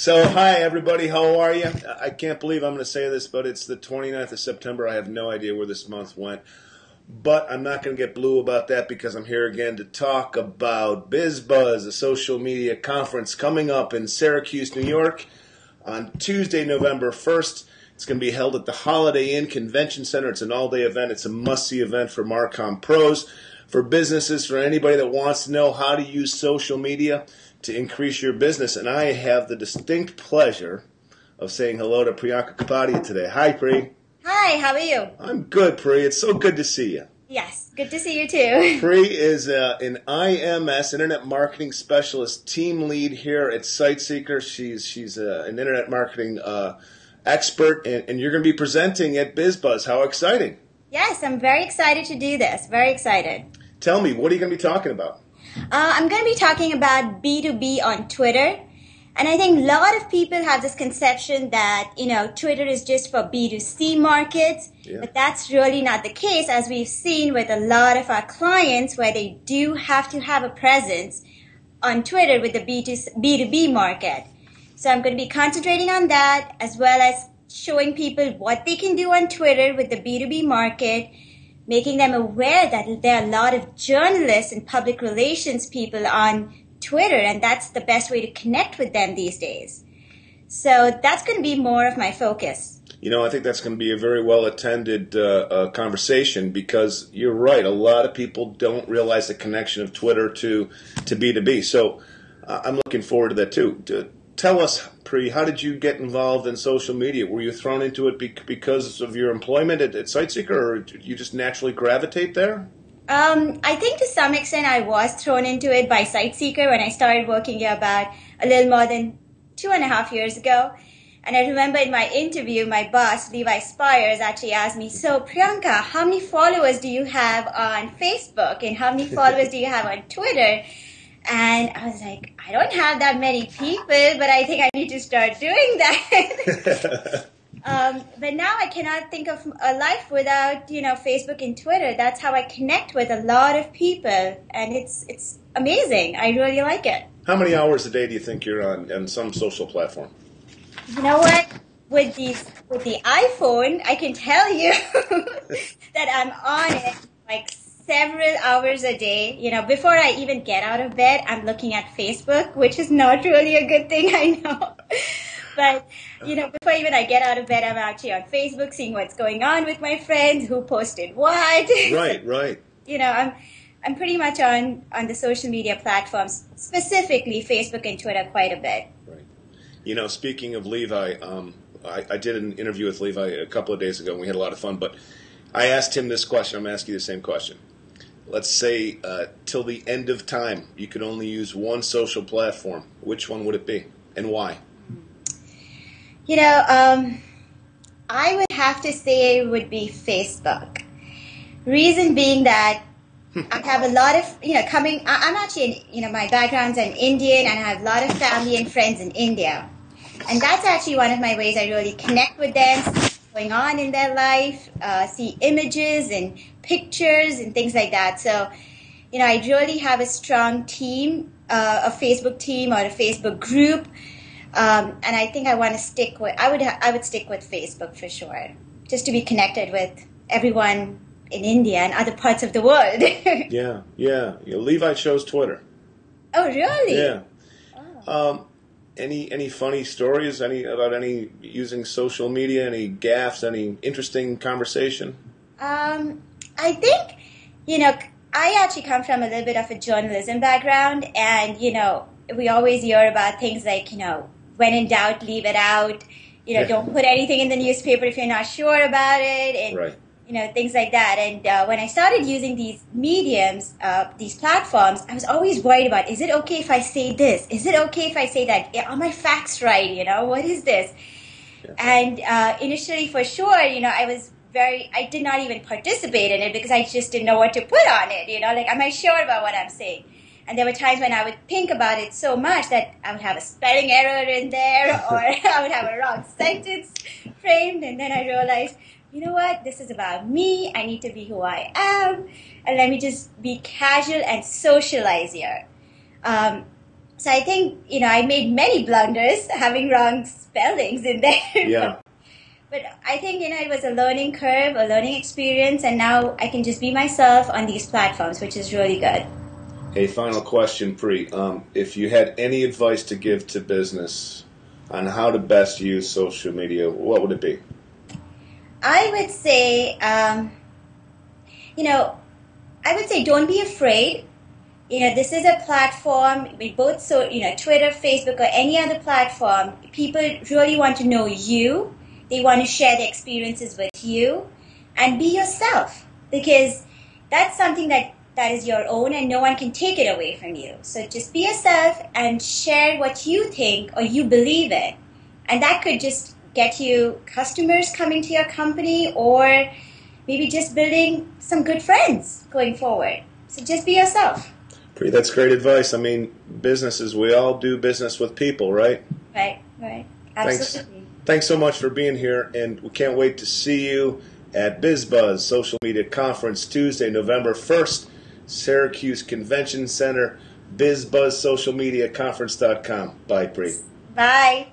So, hi everybody, how are you? I can't believe I'm going to say this, but it's the 29th of September. I have no idea where this month went. But I'm not going to get blue about that because I'm here again to talk about BizBuzz, a social media conference coming up in Syracuse, New York on Tuesday, November 1st. It's going to be held at the Holiday Inn Convention Center. It's an all-day event. It's a must-see event for Marcom pros, for businesses, for anybody that wants to know how to use social media to increase your business. And I have the distinct pleasure of saying hello to Priyanka Kapadia today. Hi, Pri. Hi, how are you? I'm good, Pri. It's so good to see you. Yes, good to see you too. Pri is an IMS, Internet Marketing Specialist, team lead here at SiteSeeker. She's an Internet Marketing expert, and you're going to be presenting at BizBuzz. How exciting. Yes, I'm very excited to do this. Very excited. Tell me, what are you going to be talking about? I'm going to be talking about B2B on Twitter. And I think a lot of people have this conception that, Twitter is just for B2C markets. Yeah. But that's really not the case, as we've seen with a lot of our clients where they do have to have a presence on Twitter with the B2B market. So I'm going to be concentrating on that, as well as showing people what they can do on Twitter with the B2B market, making them aware that there are a lot of journalists and public relations people on Twitter, and that's the best way to connect with them these days. So that's going to be more of my focus. I think that's going to be a very well-attended conversation because you're right. A lot of people don't realize the connection of Twitter to B2B. So I'm looking forward to that too. Tell us, Pri, how did you get involved in social media? Were you thrown into it because of your employment at SiteSeeker, or did you just naturally gravitate there? I think to some extent I was thrown into it by SiteSeeker when I started working here about a little more than 2.5 years ago. And I remember in my interview, my boss, Levi Spires, actually asked me, so Priyanka, how many followers do you have on Facebook and how many followers do you have on Twitter? And I was like, I don't have that many people, but I think I need to start doing that. But now I cannot think of a life without, Facebook and Twitter. That's how I connect with a lot of people, and it's amazing. I really like it. How many hours a day do you think you're on some social platform? You know what? With the iPhone, I can tell you that I'm on it like several hours a day. Before I even get out of bed, I'm looking at Facebook, which is not really a good thing, I know. But, before even I get out of bed, I'm actually on Facebook seeing what's going on with my friends, who posted what. Right. I'm pretty much on the social media platforms, specifically Facebook and Twitter, quite a bit. Right. Speaking of Levi, I did an interview with Levi a couple of days ago, and we had a lot of fun. But I asked him this question. I'm asking you the same question. Let's say till the end of time, you could only use one social platform. Which one would it be, and why? I would have to say it would be Facebook. Reason being that I have a lot of, I'm actually, my background's an Indian, and I have a lot of family and friends in India. And that's actually one of my ways I really connect with them, see what's going on in their life, see images and pictures and things like that. So, I really have a strong team, a Facebook team or a Facebook group. And I think I want to stick with, I would stick with Facebook for sure, just to be connected with everyone in India and other parts of the world. Yeah. Levi chose Twitter. Oh, really? Yeah. Oh. Any funny stories? About any using social media? Any gaffes? Any interesting conversation? I think, I actually come from a little bit of a journalism background, and we always hear about things like when in doubt, leave it out. Don't put anything in the newspaper if you're not sure about it, and right. Things like that. And when I started using these mediums, these platforms, I was always worried about, is it okay if I say this? Is it okay if I say that? Are my facts right? What is this? Yeah. And initially, for sure, I did not even participate in it because I just didn't know what to put on it. Am I sure about what I'm saying? And there were times when I would think about it so much that I would have a spelling error in there, or I would have a wrong sentence framed, and then I realized, you know what, this is about me, I need to be who I am, and let me just be casual and socialize here. So I think, I made many blunders, having wrong spellings in there. Yeah. But I think, it was a learning curve, a learning experience, and now I can just be myself on these platforms, which is really good. Hey, final question, Pri. If you had any advice to give to business on how to best use social media, what would it be? I would say, don't be afraid. This is a platform with both, Twitter, Facebook, or any other platform. People really want to know you. They want to share their experiences with you, and be yourself, because that's something that is your own and no one can take it away from you. So just be yourself and share what you think or you believe in. And that could just get you customers coming to your company, or maybe just building some good friends going forward. So just be yourself. That's great advice. I mean, businesses, we all do business with people, right? Right. Absolutely. Thanks so much for being here, and we can't wait to see you at BizBuzz Social Media Conference Tuesday, November 1st, Syracuse Convention Center, BizBuzzSocialMediaConference.com. Bye, Pri. Bye.